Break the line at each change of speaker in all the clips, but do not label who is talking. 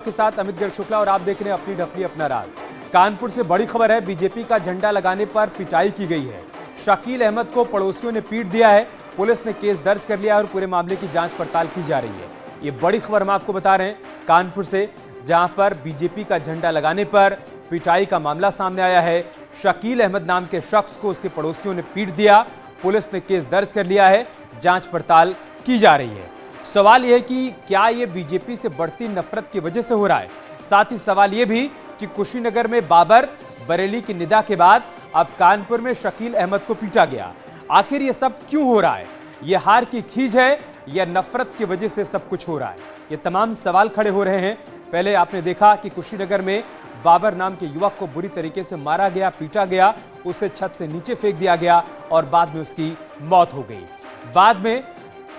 के साथ अमित गर्ग शुक्ला और आप देख रहे हैं अपनी ढपली अपना राज। कानपुर से बड़ी खबर है, बीजेपी का झंडा लगाने पर पिटाई की गई है। शकील अहमद को पड़ोसियों ने पीट दिया है। पुलिस ने केस दर्ज कर लिया और पूरे मामले की जांच पड़ताल की जा रही है। ये बड़ी खबर हम आपको बता रहे हैं कानपुर से, जहां पर बीजेपी का झंडा लगाने पर पिटाई का मामला सामने आया है। शकील अहमद नाम के शख्स को उसके पड़ोसियों ने पीट दिया। पुलिस ने केस दर्ज कर लिया है, जांच पड़ताल की जा रही है। सवाल यह है कि क्या यह बीजेपी से बढ़ती नफरत की वजह से हो रहा है। साथ ही सवाल यह भी कि कुशीनगर में बाबर, बरेली की निदा के बाद अब कानपुर में शकील अहमद को पीटा गया। आखिर यह सब क्यों हो रहा है? यह हार की खींच है या नफरत की वजह से सब कुछ हो रहा है? ये तमाम सवाल खड़े हो रहे हैं। पहले आपने देखा कि कुशीनगर में बाबर नाम के युवक को बुरी तरीके से मारा गया, पीटा गया, उसे छत से नीचे फेंक दिया गया और बाद में उसकी मौत हो गई। बाद में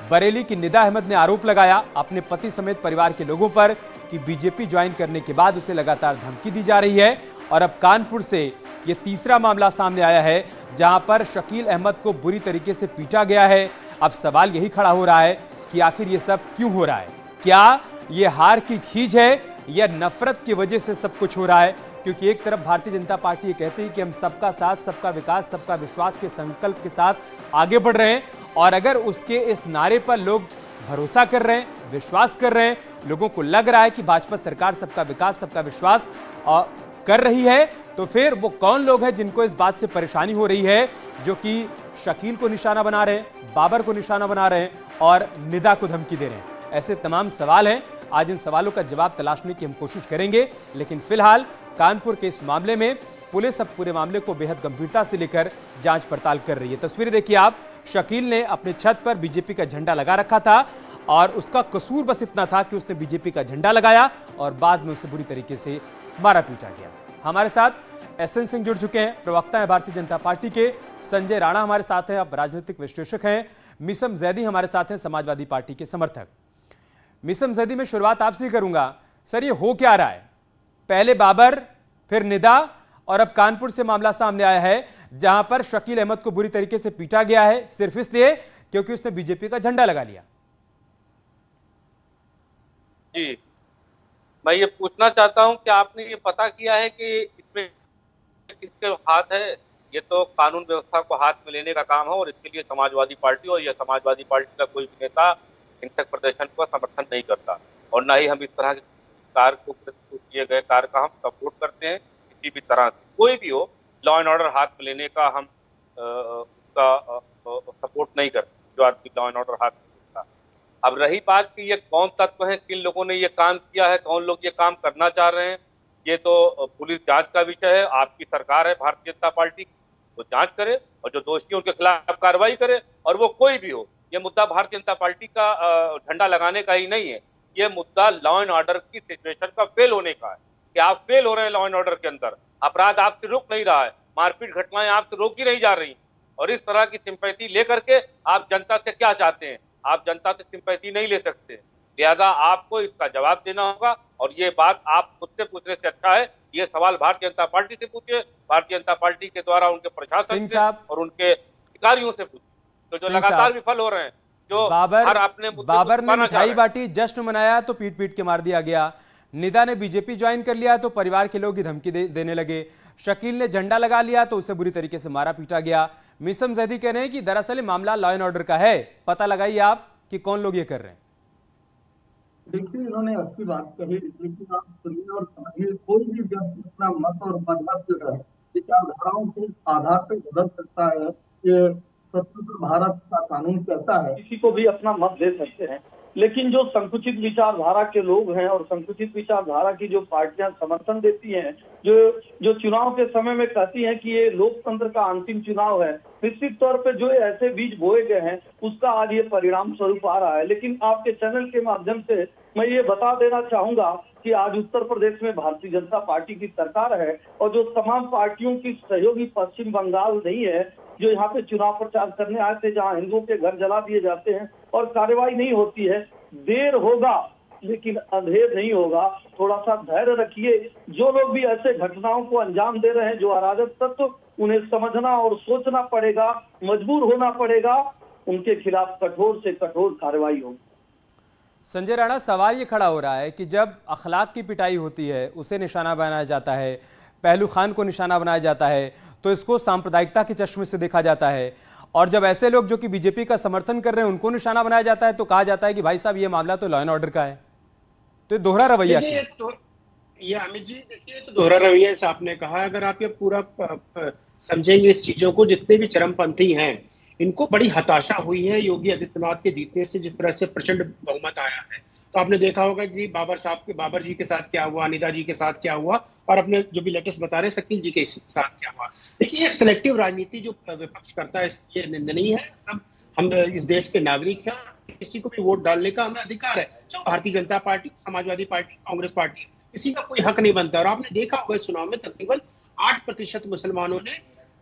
बरेली की निदा अहमद ने आरोप लगाया अपने पति समेत परिवार के लोगों पर कि बीजेपी ज्वाइन करने के बाद उसे लगातार धमकी दी जा रही है। और अब कानपुर से यह तीसरा मामला सामने आया है जहां पर शकील अहमद को बुरी तरीके से पीटा गया है। अब सवाल यही खड़ा हो रहा है कि आखिर यह सब क्यों हो रहा है? क्या यह हार की खींच है या नफरत की वजह से सब कुछ हो रहा है? क्योंकि एक तरफ भारतीय जनता पार्टी ये कहती है कि हम सबका साथ, सबका विकास, सबका विश्वास के संकल्प के साथ आगे बढ़ रहे हैं, और अगर उसके इस नारे पर लोग भरोसा कर रहे हैं, विश्वास कर रहे हैं, लोगों को लग रहा है कि भाजपा सरकार सबका विकास, सबका विश्वास कर रही है, तो फिर वो कौन लोग हैं जिनको इस बात से परेशानी हो रही है, जो कि शकील को निशाना बना रहे हैं, बाबर को निशाना बना रहे हैं और निदा को धमकी दे रहे हैं? ऐसे तमाम सवाल हैं। आज इन सवालों का जवाब तलाशने की हम कोशिश करेंगे, लेकिन फिलहाल कानपुर के इस मामले में पुलिस अब पूरे मामले को बेहद गंभीरता से लेकर जांच पड़ताल कर रही है। तस्वीरें देखिए आप। शकील ने अपने छत पर बीजेपी का झंडा लगा रखा था और उसका कसूर बस इतना था कि उसने बीजेपी का झंडा लगाया और बाद में उसे बुरी तरीके से मारा पीटा गया। हमारे साथ एसएन सिंह जुड़ चुके हैं, प्रवक्ता है भारतीय जनता पार्टी के। संजय राणा हमारे साथ हैं, अब राजनीतिक विश्लेषक हैं। मीसम जैदी हमारे साथ हैं, समाजवादी पार्टी के समर्थक। मीसम जैदी, में शुरुआत आपसे ही करूंगा। सर, ये हो क्या रहा है? पहले बाबर, फिर निदा, और अब कानपुर से मामला सामने आया है जहां पर शकील अहमद को बुरी तरीके से पीटा गया है, सिर्फ इसलिए क्योंकि उसने बीजेपी का झंडा लगा लिया।
जी, मैं ये पूछना चाहता हूं कि आपने ये पता किया है कि इसमें किसके हाथ है? ये तो कानून व्यवस्था को हाथ में लेने का काम है और इसके लिए समाजवादी पार्टी और यह समाजवादी पार्टी का कोई भी नेता हिंसक प्रदर्शन का समर्थन नहीं करता, और न ही हम इस तरह के कार्य को किए गए कार्य का हम सपोर्ट करते हैं। किसी भी तरह से कोई भी हो, लॉ एंड ऑर्डर हाथ में लेने का हम उसका सपोर्ट नहीं करते, जो आदमी लॉ एंड ऑर्डर हाथ में लेता। अब रही बात कि ये कौन तत्व है, किन लोगों ने ये काम किया है, कौन लोग ये काम करना चाह रहे हैं, ये तो पुलिस जांच का विषय है। आपकी सरकार है भारतीय जनता पार्टी, वो जांच करे और जो दोषी उनके खिलाफ कार्रवाई करे, और वो कोई भी हो। ये मुद्दा भारतीय जनता पार्टी का झंडा लगाने का ही नहीं है, ये मुद्दा लॉ एंड ऑर्डर की सिचुएशन का फेल होने का है कि आप फेल हो रहे हैं लॉ एंड ऑर्डर के अंदर। अपराध आपसे रुक नहीं रहा है, मारपीट घटनाएं आपसे रोकी नहीं जा रही, और इस तरह की सिंपैथी लेकर के आप जनता से क्या चाहते हैं? आप जनता से सिंपैथी नहीं ले सकते, लिहाजा आपको इसका जवाब देना होगा। और ये बात आप खुद से पूछने से अच्छा है ये सवाल भारतीय जनता पार्टी से पूछिए, भारतीय जनता पार्टी के द्वारा उनके प्रशासन से और उनके अधिकारियों से पूछिए, तो जो लगातार विफल हो रहे हैं। जो
बाबर ने मिठाई बांटी, जश्न मनाया तो पीट पीट के मार दिया गया। निदा ने बीजेपी ज्वाइन कर लिया तो परिवार के लोग ही धमकी देने लगे। शकील ने झंडा लगा लिया तो उसे बुरी तरीके से मारा पीटा गया। मीसम जैदी कह रहे हैं कि दरअसल मामला लॉ एंड ऑर्डर का है। पता लगाइए आप कि कौन लोग ये कर रहे हैं।
देखिए, इन्होंने अच्छी बात कही, लेकिन आप सुनिए और समझिए। कोई भी व्यक्ति अपना मत और मजहब जो है विचारधाराओं के आधार पर बदल सकता है। ये स्वतंत्र भारत का कानून कहता है किसी को भी अपना मत दे सकते हैं, लेकिन जो संकुचित विचारधारा के लोग हैं और संकुचित विचारधारा की जो पार्टियां समर्थन देती हैं, जो जो चुनाव के समय में कहती हैं कि ये लोकतंत्र का अंतिम चुनाव है, निश्चित तौर पे जो ऐसे बीज बोए गए हैं उसका आज ये परिणाम स्वरूप आ रहा है। लेकिन आपके चैनल के माध्यम से मैं ये बता देना चाहूंगा कि आज उत्तर प्रदेश में भारतीय जनता पार्टी की सरकार है, और जो तमाम पार्टियों की सहयोगी पश्चिम बंगाल नहीं है, जो यहाँ पे चुनाव प्रचार करने आए थे, जहाँ हिंदुओं के घर जला दिए जाते हैं और कार्रवाई नहीं होती है। देर होगा लेकिन अंधेर नहीं होगा, थोड़ा सा धैर्य रखिए। जो लोग भी ऐसे घटनाओं को अंजाम दे रहे हैं, जो अराजक तत्व, उन्हें समझना और सोचना पड़ेगा, मजबूर होना पड़ेगा, उनके खिलाफ कठोर से कठोर कार्रवाई होगी।
संजय राणा, सवाल ये खड़ा हो रहा है कि जब अखलाक की पिटाई होती है उसे निशाना बनाया जाता है, पहलू खान को निशाना बनाया जाता है, तो इसको सांप्रदायिकता के चश्मे से देखा जाता है। और जब ऐसे लोग जो कि बीजेपी का समर्थन कर रहे हैं उनको निशाना बनाया जाता है तो कहा जाता है कि भाई साहब ये मामला तो लॉ एंड ऑर्डर का है। तो ये दोहरा रवैया
देखिए तो ये अमित जी, देखिए तो दोहरा रवैया जैसा आपने कहा, अगर आप ये पूरा समझेंगे इस चीजों को, जितने भी चरमपंथी हैं इनको बड़ी हताशा हुई है योगी आदित्यनाथ के जीतने से, जिस तरह से प्रचंड बहुमत आया है। तो आपने देखा होगा कि बाबर जी के साथ क्या हुआ, अनिता जी के साथ क्या हुआ, और अपने जो भी लेटेस्ट बता रहे हैं शकील जी के साथ क्या हुआ। देखिए ये सिलेक्टिव राजनीति जो विपक्ष करता है ये निंदनीय है। सब हम इस देश के नागरिक हैं, किसी को भी वोट डालने का हमें अधिकार है, चाहे Bharatiya Janata party, Samajwadi party, Congress party, किसी का कोई हक नहीं बनता। और आपने देखा होगा इस चुनाव में तकरीबन 8% मुसलमानों ने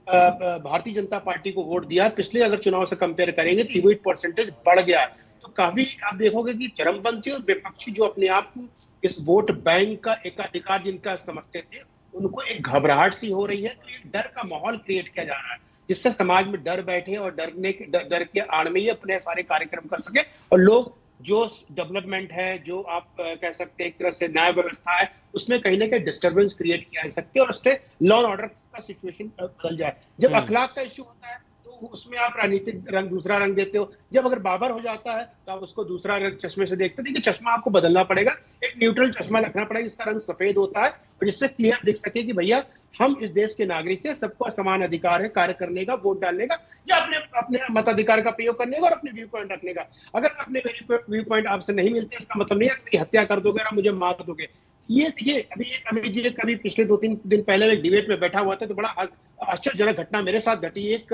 भारतीय जनता पार्टी को वोट दिया। पिछले अगर चुनाव से कंपेयर करेंगे तो वोट परसेंटेज बढ़ गया। तो काफी आप देखोगे कि चरमपंथी और विपक्षी जो अपने आप को इस वोट बैंक का एकाधिकार जिनका समझते थे, उनको एक घबराहट सी हो रही है। तो एक डर का माहौल क्रिएट किया जा रहा है जिससे समाज में डर बैठे और डर के आड़ में ही अपने सारे कार्यक्रम कर सके, और लोग जो डेवलपमेंट है, जो आप कह सकते हैं एक तरह से न्याय व्यवस्था है, उसमें कहीं ना कहीं डिस्टर्बेंस क्रिएट किया जा सकती है और उससे लॉ एंड ऑर्डर का सिचुएशन बदल जाए। जब अखलाक का इश्यू होता है तो उसमें आप राजनीतिक रंग, दूसरा रंग देते हो। जब अगर बाबर हो जाता है तो आप उसको दूसरा रंग चश्मे से देखते हो। देखिए चश्मा आपको बदलना पड़ेगा, एक न्यूट्रल चश्मा रखना पड़ेगा जिसका रंग सफेद होता है और जिससे क्लियर दिख सके कि भैया हम इस देश के नागरिक हैं, सबको समान अधिकार है कार्य करने का, वोट डालने का, या अपने मताधिकार का प्रयोग करने का और अपने व्यू पॉइंट रखने का। अगर अपने व्यू पॉइंट आपसे नहीं मिलते, इसका मतलब नहीं है कि हत्या कर दोगे और मुझे मार दोगे। ये देखिए अभी जी कभी पिछले 2-3 दिन पहले एक डिबेट में बैठा हुआ था तो बड़ा आश्चर्यजनक घटना मेरे साथ घटी। एक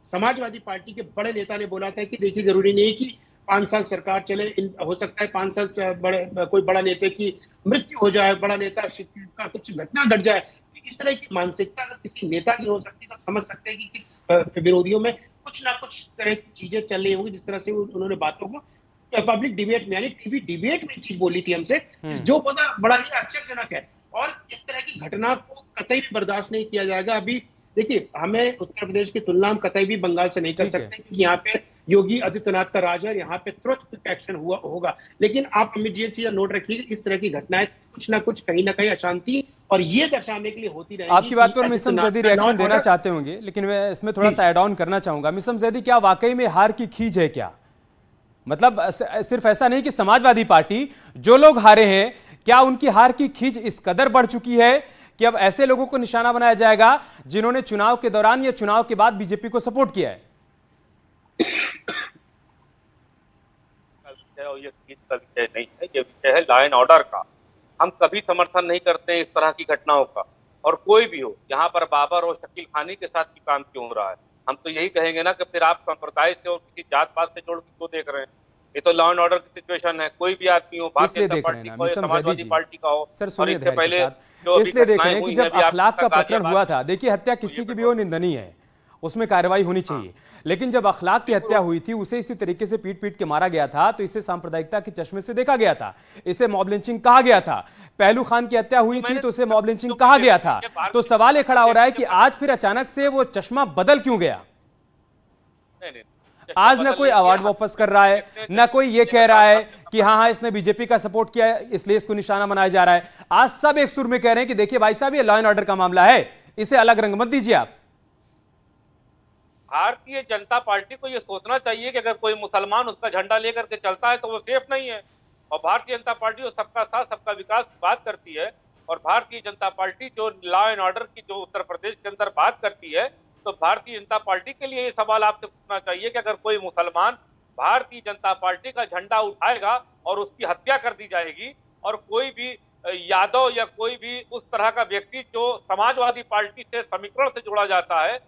समाजवादी पार्टी के बड़े नेता ने बोला था कि देखिए जरूरी नहीं कि 5 साल सरकार चले, हो सकता है 5 साल कोई बड़ा नेता की मृत्यु हो जाए, बड़ा नेता का कुछ घटना घट जाए। इस तरह की मानसिकता अगर किसी नेता की हो सकती है तो समझ सकते हैं कि किस विरोधियों में कुछ ना कुछ तरह की चीजें चल रही होंगी। जिस तरह से उन्होंने बातों को पब्लिक डिबेट में यानी टीवी डिबेट में चीज बोली थी हमसे, जो बड़ा ही आश्चर्यजनक है। और इस तरह की घटना को कतई भी बर्दाश्त नहीं किया जाएगा। अभी देखिए हमें उत्तर प्रदेश की तुलना हम कतई भी बंगाल से नहीं कर सकते क्योंकि यहाँ पे योगी आदित्यनाथ का राज है, यहाँ पे तुरंत एक्शन होगा। लेकिन आप अमित जी एक चीज नोट रखिए, इस तरह की घटनाएं कुछ ना कुछ कहीं ना कहीं अशांति और ये दर्शाने के लिए होती रहेगी।
आपकी बात पर मिसम जैदी रिएक्शन देना चाहते होंगे, लेकिन मैं इसमें थोड़ा सा ऐड ऑन करना चाहूंगा। मिसम जैदी, क्या वाकई में हार की खींच है क्या? मतलब सिर्फ ऐसा नहीं कि समाजवादी पार्टी, जो लोग हारे हैं, क्या उनकी हार की खींच इस कदर बढ़ चुकी है कि अब ऐसे लोगों को निशाना बनाया जाएगा जिन्होंने चुनाव के दौरान या चुनाव के बाद बीजेपी को सपोर्ट किया है?
ये खींच का विषय नहीं है, ये विषय है लॉ एंड ऑर्डर का। हम कभी समर्थन नहीं करते हैं इस तरह की घटनाओं का, और कोई भी हो। यहाँ पर बाबर और शकील खानी के साथ भी काम क्यों हो रहा है? हम तो यही कहेंगे ना कि फिर आप संप्रदाय से और किसी जात पात से जोड़ के क्यों देख रहे हैं? ये तो लॉ एंड ऑर्डर की सिचुएशन है। कोई भी आदमी हो, भारतीय जनता पार्टी का हो, समाजवादी पार्टी का हो,
सर सुनिए धैर्य के साथ, इसलिए देख रहे हैं कि जब अखलाक का प्रकरण हुआ था, देखिए हत्या किसी की भी हो निंदनीय है, उसमें कार्रवाई होनी चाहिए। लेकिन जब अखलाक की हत्या हुई थी, उसे इसी तरीके से पीट पीट के मारा गया था, तो इसे सांप्रदायिकता के चश्मे से देखा गया था, इसे मॉब लिंचिंग कहा गया था। पहलू खान की हत्या हुई थी तो उसे मॉब लिंचिंग कहा गया था। तो सवाल ये खड़ा हो रहा है कि आज फिर अचानक से वो चश्मा बदल क्यों गया? आज ना कोई अवार्ड वापस कर रहा है, ना कोई ये कह रहा है कि हाँ इसने बीजेपी का सपोर्ट किया है इसलिए इसको निशाना बनाया जा रहा है। आज सब एक सुर में कह रहे हैं कि देखिए भाई साहब ये लॉ एंड ऑर्डर का मामला है, इसे अलग रंग मत दीजिए आप।
भारतीय जनता पार्टी को यह सोचना चाहिए कि अगर कोई मुसलमान उसका झंडा लेकर के चलता है तो वो सेफ नहीं है। और भारतीय जनता पार्टी जो सबका साथ सबका विकास की बात करती है, और भारतीय जनता पार्टी जो लॉ एंड ऑर्डर की जो उत्तर प्रदेश के अंदर बात करती है, तो भारतीय जनता पार्टी के लिए ये सवाल आपसे पूछना चाहिए कि अगर कोई मुसलमान भारतीय जनता पार्टी का झंडा उठाएगा और उसकी हत्या कर दी जाएगी, और कोई भी यादव या कोई भी उस तरह का व्यक्ति जो समाजवादी पार्टी से समीकरण से जोड़ा जाता है,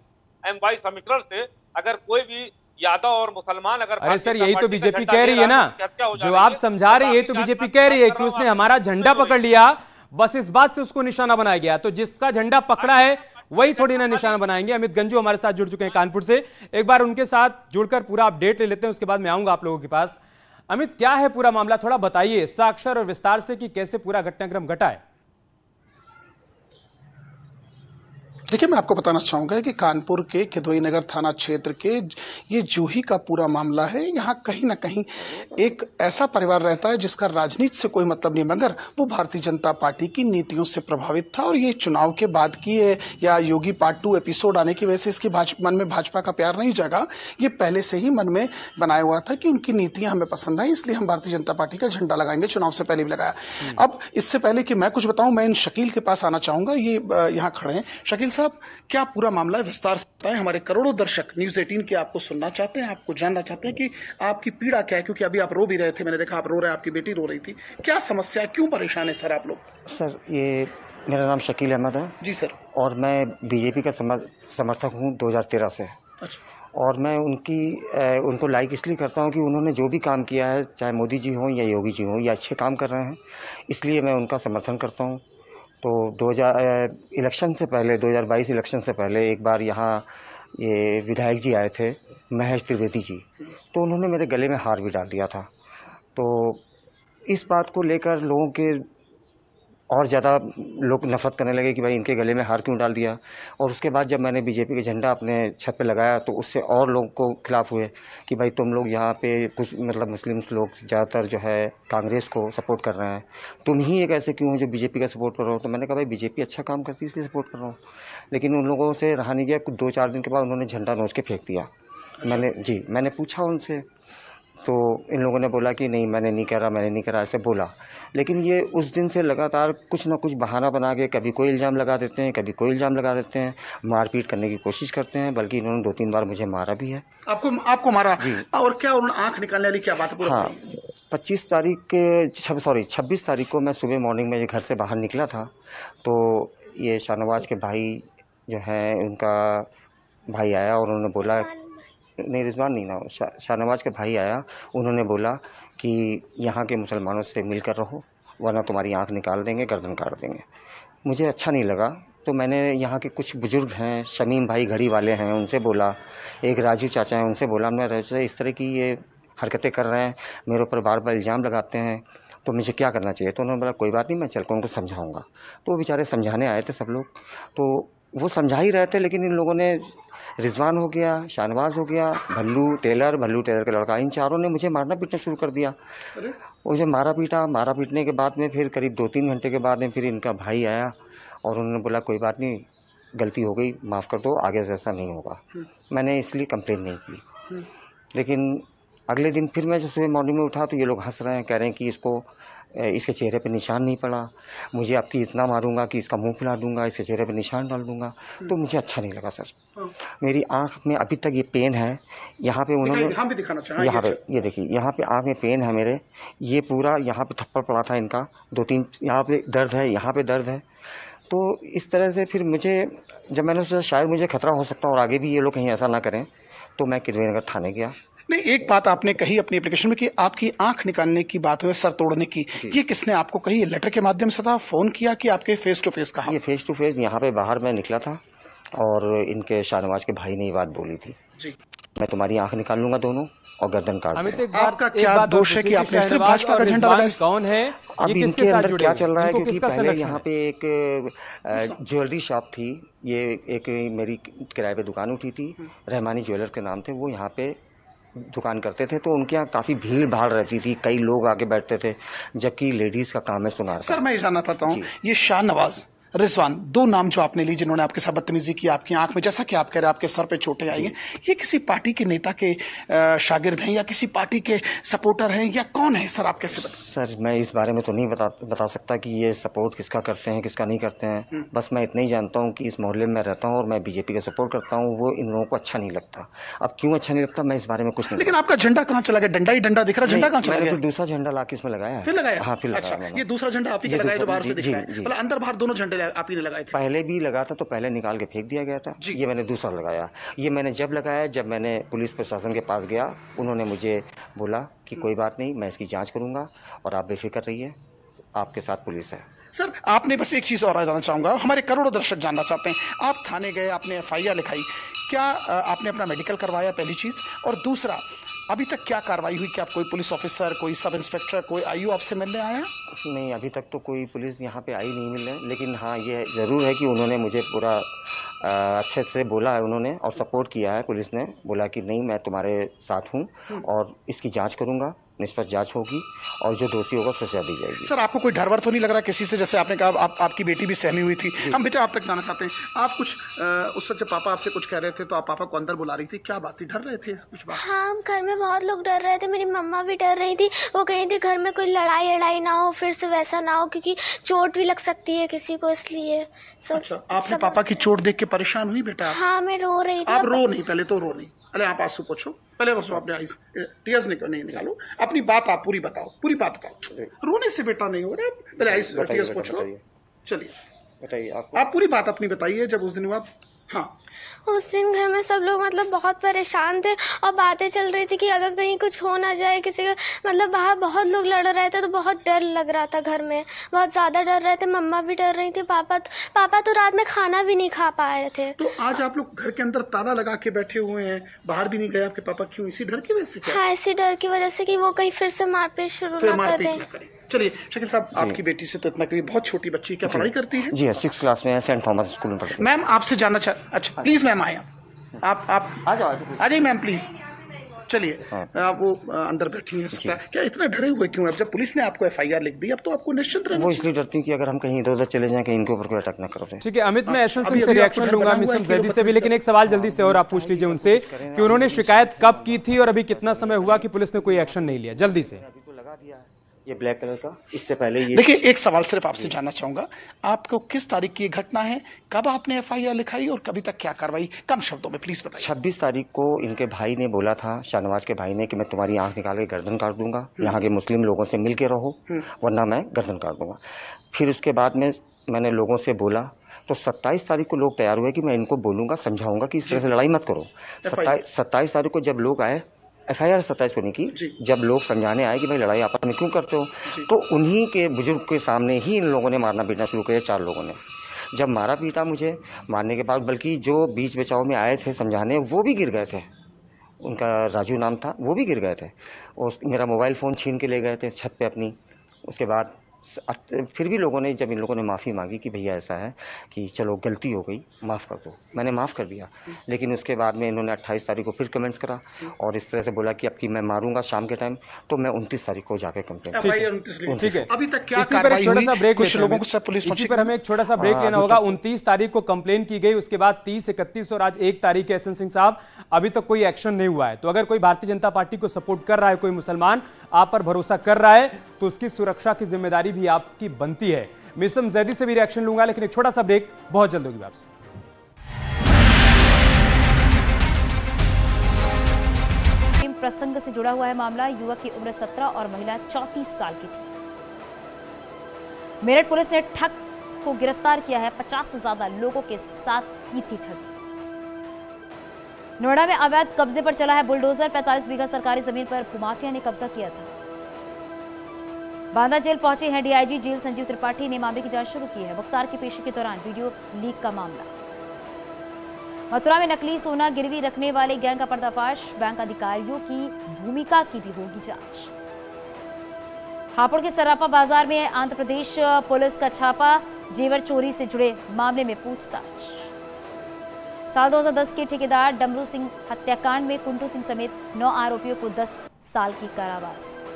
MY समीकरण से, अगर कोई भी यादव और मुसलमान अगर,
अरे सर यही तो बीजेपी कह रही है ना, जो आप समझा रहे हैं ये तो बीजेपी कह रही है कि उसने हमारा झंडा पकड़ लिया, बस इस बात से उसको निशाना बनाया गया। तो जिसका झंडा पकड़ा है वही थोड़ी ना निशाना बनाएंगे। अमित गंजू हमारे साथ जुड़ चुके हैं कानपुर से, एक बार उनके साथ जुड़कर पूरा अपडेट ले लेते हैं, उसके बाद मैं आऊंगा आप लोगों के पास। अमित, क्या है पूरा मामला, थोड़ा बताइए साक्षर और विस्तार से कि कैसे पूरा घटनाक्रम घटा है।
देखिए, मैं आपको बताना चाहूँगा कि कानपुर के किदवई नगर थाना क्षेत्र के ये जूही का पूरा मामला है। यहाँ कहीं न कहीं एक ऐसा परिवार रहता है जिसका राजनीति से कोई मतलब नहीं, मगर वो भारतीय जनता पार्टी की नीतियों से प्रभावित था और ये चुनाव के बाद की या योगी पार्ट 2 एपिसोड आने की वजह से इसके मन में भाजपा का प्यार नहीं जगा। ये पहले से ही मन में बनाया हुआ था कि उनकी नीतियां हमें पसंद आई, इसलिए हम भारतीय जनता पार्टी का झंडा लगाएंगे। चुनाव से पहले भी लगाया। अब इससे पहले कि मैं कुछ बताऊं, मैं इन शकील के पास आना चाहूंगा। ये यहाँ खड़े हैं। शकील साहब, क्या पूरा मामला है, विस्तार से बताएं। हमारे करोड़ों दर्शक न्यूज़ 18 के आपको सुनना चाहते हैं, आपको जानना चाहते हैं कि आपकी पीड़ा क्या है, क्योंकि अभी आप रो भी रहे थे, मैंने देखा आप रो रहे हैं, आपकी बेटी रो रही थी। क्या समस्या है, क्यों परेशान है सर आप लोग?
सर, ये मेरा नाम शकील अहमद है।
जी सर।
और मैं बीजेपी का समर्थक हूँ 2013 से।
अच्छा।
और मैं उनको लाइक इसलिए करता हूँ कि उन्होंने जो भी काम किया है, चाहे मोदी जी हों या योगी जी हों, ये अच्छे काम कर रहे हैं, इसलिए मैं उनका समर्थन करता हूँ। तो 2022 इलेक्शन से पहले एक बार यहाँ ये विधायक जी आए थे, महेश त्रिवेदी जी, तो उन्होंने मेरे गले में हार भी डाल दिया था। तो इस बात को लेकर लोगों के और ज़्यादा लोग नफरत करने लगे कि भाई इनके गले में हार क्यों डाल दिया। और उसके बाद जब मैंने बीजेपी का झंडा अपने छत पे लगाया तो उससे और लोगों को खिलाफ हुए कि भाई तुम लोग यहाँ पे कुछ मतलब मुस्लिम लोग ज़्यादातर जो है कांग्रेस को सपोर्ट कर रहे हैं, तुम ही एक ऐसे क्यों हो जो बीजेपी का सपोर्ट कर रहे हो। तो मैंने कहा भाई बीजेपी अच्छा काम करती है इसलिए सपोर्ट कर रहा हूँ। लेकिन उन लोगों से रहा नहीं गया। 2-4 दिन के बाद उन्होंने झंडा नोच के फेंक दिया। मैंने पूछा उनसे, तो इन लोगों ने बोला कि नहीं मैंने नहीं करा, ऐसे बोला। लेकिन ये उस दिन से लगातार कुछ ना कुछ बहाना बना के कभी कोई इल्ज़ाम लगा देते हैं, मारपीट करने की कोशिश करते हैं। बल्कि इन्होंने 2-3 बार मुझे मारा भी है।
आपको मारा जी? और क्या उन्होंने आंख निकालने वाली क्या बात है?
हाँ, 26 तारीख को मैं सुबह मॉर्निंग में घर से बाहर निकला था, तो ये शाहनवाज के भाई जो है, उनका भाई आया और उन्होंने बोला, नहीं रिजवान नहीं ना, शाहनवाज के भाई आया, उन्होंने बोला कि यहाँ के मुसलमानों से मिलकर रहो वरना तुम्हारी आंख निकाल देंगे, गर्दन काट देंगे। मुझे अच्छा नहीं लगा, तो मैंने यहाँ के कुछ बुजुर्ग हैं, शमीम भाई घड़ी वाले हैं, उनसे बोला, एक राजू चाचा हैं, उनसे बोला, मैं इस तरह की ये हरकतें कर रहे हैं, मेरे ऊपर बार बार इल्ज़ाम लगाते हैं, तो मुझे क्या करना चाहिए। तो उन्होंने बोला कोई बात नहीं, मैं चल कर उनको समझाऊँगा। तो वो बेचारे समझाने आए थे सब लोग, तो वो समझा ही रहे थे, लेकिन इन लोगों ने, रिजवान हो गया, शाहनवाज हो गया, भल्लू टेलर का लड़का, इन चारों ने मुझे मारना पीटना शुरू कर दिया। मुझे मारा पीटने के बाद में फिर करीब 2-3 घंटे के बाद में फिर इनका भाई आया और उन्होंने बोला कोई बात नहीं, गलती हो गई, माफ़ कर दो, आगे से ऐसा नहीं होगा। मैंने इसलिए कंप्लेन नहीं की। लेकिन अगले दिन फिर मैं जब सुबह मॉर्निंग में उठा तो ये लोग हंस रहे हैं, कह रहे हैं कि इसके चेहरे पे निशान नहीं पड़ा, मुझे आपकी इतना मारूंगा कि इसका मुंह फुला दूंगा, इसके चेहरे पे निशान डाल दूंगा। तो मुझे अच्छा नहीं लगा सर। मेरी आंख में अभी तक ये पेन है, यहाँ पे उन्होंने, यहाँ पे ये देखिए, यहाँ पे आंख में पेन है मेरे, ये पूरा यहाँ पे थप्पड़ पड़ा था इनका 2-3, यहाँ पे दर्द है, यहाँ पे दर्द है। तो इस तरह से फिर जब मैंने सोचा शायद मुझे खतरा हो सकता है और आगे भी ये लोग कहीं ऐसा ना करें, तो मैं किदवई नगर थाने गया।
नहीं, एक बात आपने कही अपनी एप्लीकेशन में कि आपकी आंख निकालने की बात हुई, सर तोड़ने की, ये किसने आपको कही? लेटर के माध्यम से था, फोन किया कि आपके फेस टू फेस कहा?
ये फेस टू फेस यहाँ पे बाहर मैं निकला था और इनके शाहनवाज के भाई ने ये बात बोली थी जी, मैं तुम्हारी आंख निकाल लूंगा दोनों और गर्दन काट दूंगा।
आपका क्या दोष है कि आपने सिर्फ भाजपा का झंडा लगाया?
कौन है,
अब इनके अंदर क्या चल रहा है, क्योंकि पहले यहाँ पे एक ज्वेलरी शॉप थी, ये एक मेरी किराए पे दुकान उठी थी, रहमानी ज्वेलर के नाम थे, वो यहाँ पे दुकान करते थे, तो उनके यहाँ काफ़ी भीड़ भाड़ रहती थी, कई लोग आके बैठते थे, जबकि लेडीज़ का काम है सुनार।
सर मैं ये जानना चाहता हूँ, ये शाहनवाज, रिजवान, 2 नाम जो आपने ली जिन्होंने आपके साथ बदतमीजी की, आपकी आंख में, जैसा कि आप कह रहे हैं आपके सर पे चोटें आई हैं, ये किसी पार्टी के नेता के शागिर्द हैं या किसी पार्टी के सपोर्टर हैं या कौन है सर, आप कैसे बताएं?
सर मैं इस बारे में तो नहीं बता सकता कि ये सपोर्ट किसका करते हैं किसका नहीं करते हैं। बस मैं इतना ही जानता हूँ कि इस मोहल्ले में रहता हूँ और मैं बीजेपी का सपोर्ट करता हूँ, वो इन लोगों को अच्छा नहीं लगता। अब क्यों अच्छा नहीं लगता मैं इस बारे में कुछ नहीं।
लेकिन आपका झंडा कहाँ चला गया? डंडा ही डंडा दिख रहा, झंडा कहाँ चला गया?
दूसरा झंडा ला के इसमें लगाया है।
फिर लगाया?
हाँ फिर लगाया।
ये दूसरा झंडा आप ही का लगाया जो बाहर से दिख रहा है? मतलब अंदर बाहर दोनों झंडे आप ही ने लगाए थे?
पहले भी लगा था तो पहले निकाल के फेंक दिया गया था, ये मैंने दूसरा लगाया। ये मैंने जब लगाया, जब मैंने पुलिस प्रशासन के पास गया, उन्होंने मुझे बोला कि कोई बात नहीं, मैं इसकी जांच करूंगा और आप बेफिक्र रहिए, आपके साथ पुलिस है।
सर आपने बस एक चीज और जानना चाहूंगा, हमारे करोड़ों दर्शक जानना चाहते हैं, आप थाने गए, आपने FIR लिखाई, क्या आपने अपना मेडिकल करवाया, पहली चीज, और दूसरा अभी तक क्या कार्रवाई हुई? क्या कोई पुलिस ऑफिसर, कोई सब इंस्पेक्टर, कोई IU आपसे मिलने आया?
नहीं, अभी तक तो कोई पुलिस यहाँ पे आई नहीं मिलने, लेकिन हाँ ये ज़रूर है कि उन्होंने मुझे पूरा अच्छे से बोला है उन्होंने, और सपोर्ट किया है। पुलिस ने बोला कि नहीं मैं तुम्हारे साथ हूँ और इसकी जांच करूँगा, निष्पक्ष जांच होगी और जो दोषी होगा सजा दी जाएगी।
सर आपको कोई डर वर तो नहीं लग रहा किसी से? जैसे आपने कहा आपकी बेटी भी सहमी हुई थी, हम बेटा आप तक जाना चाहते हैं, आप कुछ उस वक्त जब पापा आपसे कुछ कह रहे थे तो आप पापा को अंदर बुला रही थी, क्या बात थी, डर रहे थे कुछ बात?
हाँ, हम घर में बहुत लोग डर रहे थे, मेरी मम्मा भी डर रही थी, वो कही थी घर में कोई लड़ाई ना हो, फिर से वैसा ना हो, क्योंकि चोट भी लग सकती है किसी को, इसलिए सब।
अच्छा, आपने पापा की चोट देख के परेशान हुई बेटा?
हाँ, मैं रो रही थी।
आप रो नहीं, पहले तो रो नहीं, पहले आप आंसू पोछो, पहले बस अपने आईज टीयर्स नहीं निकालो, अपनी बात आप पूरी बताओ, पूरी बात बताओ, रोने से बेटा नहीं हो रहा, पहले आईज टीयर्स पोछो। चलिए बताइए, आप पूरी बात अपनी बताइए जब उस दिन हुआ। हाँ,
उस दिन घर में सब लोग मतलब बहुत परेशान थे और बातें चल रही थी कि अगर कहीं कुछ हो ना जाए किसी का, मतलब बाहर बहुत लोग लड़ रहे थे तो बहुत डर लग रहा था, घर में बहुत ज्यादा डर रहे थे, मम्मा भी डर रही थी, पापा तो रात में खाना भी नहीं खा पा रहे थे।
तो आज आप लोग घर के अंदर ताला लगा के बैठे हुए हैं, बाहर भी नहीं गए आपके पापा, क्यों? इसी डर की वजह से? क्या?
हाँ, इसी डर की वजह से कि वो कहीं फिर से मारपीट शुरू ना कर दें।
चलिए शकील साहब, आपकी बेटी से तो इतना कभी, बहुत छोटी बच्ची, क्या पढ़ाई करती है?
जी 6th क्लास में है, सेंट थॉमस स्कूल में पढ़ती है।
मैम आपसे जानना अच्छा प्लीज मैम आए, आप
आ जाओ
आ जाइए मैम प्लीज। चलिए, आप वो अंदर बैठी हैं, क्या इतना डरे हुए क्यों? अब जब पुलिस ने आपको FIR लिख दी, अब तो आपको निश्चिंत रहना।
वो इसलिए डरती है कि अगर हम कहीं इधर उधर चले जाएं, कहीं इनके ऊपर कोई अटैक ना करो।
ठीक है अमित, मैं एसएन सिंह से रिएक्शन लूंगा, मिसम जैदी से भी, लेकिन एक सवाल जल्दी से और आप पूछ लीजिए उनसे कि उन्होंने शिकायत कब की थी और अभी कितना समय हुआ कि पुलिस ने कोई एक्शन नहीं लिया, जल्दी से।
अभी तो लगा दिया है ये ब्लैक कलर का, इससे पहले ये।
देखिए एक सवाल सिर्फ आपसे जानना चाहूंगा, आपको किस तारीख की घटना है, कब आपने FIR लिखाई और कभी तक क्या कार्रवाई, कम शब्दों में प्लीज बताइए।
26 तारीख को इनके भाई ने बोला था, शाहनवाज के भाई ने, कि मैं तुम्हारी आंख निकाल के गर्दन काट दूंगा, यहाँ के मुस्लिम लोगों से मिल के रहो वरना मैं गर्दन काट दूंगा। फिर उसके बाद में मैंने लोगों से बोला तो 27 तारीख को लोग तैयार हुए कि मैं इनको बोलूंगा, समझाऊंगा कि इस तरह से लड़ाई मत करो। 27 तारीख को जब लोग आए, FIR 27 को नहीं की, जब लोग समझाने आए कि भाई लड़ाई आपस में क्यों करते हो, तो उन्हीं के बुजुर्ग के सामने ही इन लोगों ने मारना पीटना शुरू किया। 4 लोगों ने जब मारा पीटा मुझे, मारने के बाद बल्कि जो बीच बचाव में आए थे समझाने, वो भी गिर गए थे, उनका राजू नाम था, वो भी गिर गए थे, और मेरा मोबाइल फ़ोन छीन के ले गए थे छत पे अपनी। उसके बाद फिर भी लोगों ने, जब इन लोगों ने माफ़ी मांगी कि भैया ऐसा है कि चलो गलती हो गई, माफ़ कर दो, मैंने माफ़ कर दिया। लेकिन उसके बाद में इन्होंने 28 तारीख को फिर कमेंट्स करा और इस तरह से बोला कि अब की मैं मारूंगा शाम के टाइम, तो मैं 29 तारीख को जाके कंप्लेंट।
ठीक है,
अभी तक क्या
इसी पर एक छोटा सा ब्रेक
कुछ लोगों को पुलिस,
इसी पर हमें एक छोटा सा ब्रेक लेना होगा। 29 तारीख को कंप्लेंट की गई, उसके बाद 30, 31 और आज 1 तारीख है। एसएन सिंह साहब, अभी तक कोई एक्शन नहीं हुआ है, तो अगर कोई भारतीय जनता पार्टी को सपोर्ट कर रहा है, कोई मुसलमान आप पर भरोसा कर रहा है, तो उसकी सुरक्षा की जिम्मेदारी भी आपकी बनती है। मिसम जैदी से भी रिएक्शन लूंगा, लेकिन एक छोटा सा ब्रेक, बहुत जल्द होगी आपसे।
प्रसंग से जुड़ा हुआ है मामला। युवक की उम्र 17 और महिला 34 साल की थी। मेरठ पुलिस ने ठग को गिरफ्तार किया है। 50 से ज्यादा लोगों के साथ की थी ठगी। नोएडा में अवैध कब्जे पर चला है बुलडोजर। 45 बीघा सरकारी जमीन पर भूमाफिया ने कब्जा किया था। बांदा जेल पहुंचे हैं DIG जेल संजीव त्रिपाठी ने मामले की जांच शुरू की है। मुख्तार की पेशी के दौरान वीडियो लीक का मामला। मथुरा में नकली सोना गिरवी रखने वाले गैंग का पर्दाफाश। बैंक अधिकारियों की भूमिका की भी होगी जांच। हापुड़ के सराफा बाजार में आंध्र प्रदेश पुलिस का छापा। जेवर चोरी से जुड़े मामले में पूछताछ। साल 2010 के ठेकेदार डमरू सिंह हत्याकांड में कुंटू सिंह समेत 9 आरोपियों को 10 साल की कारावास।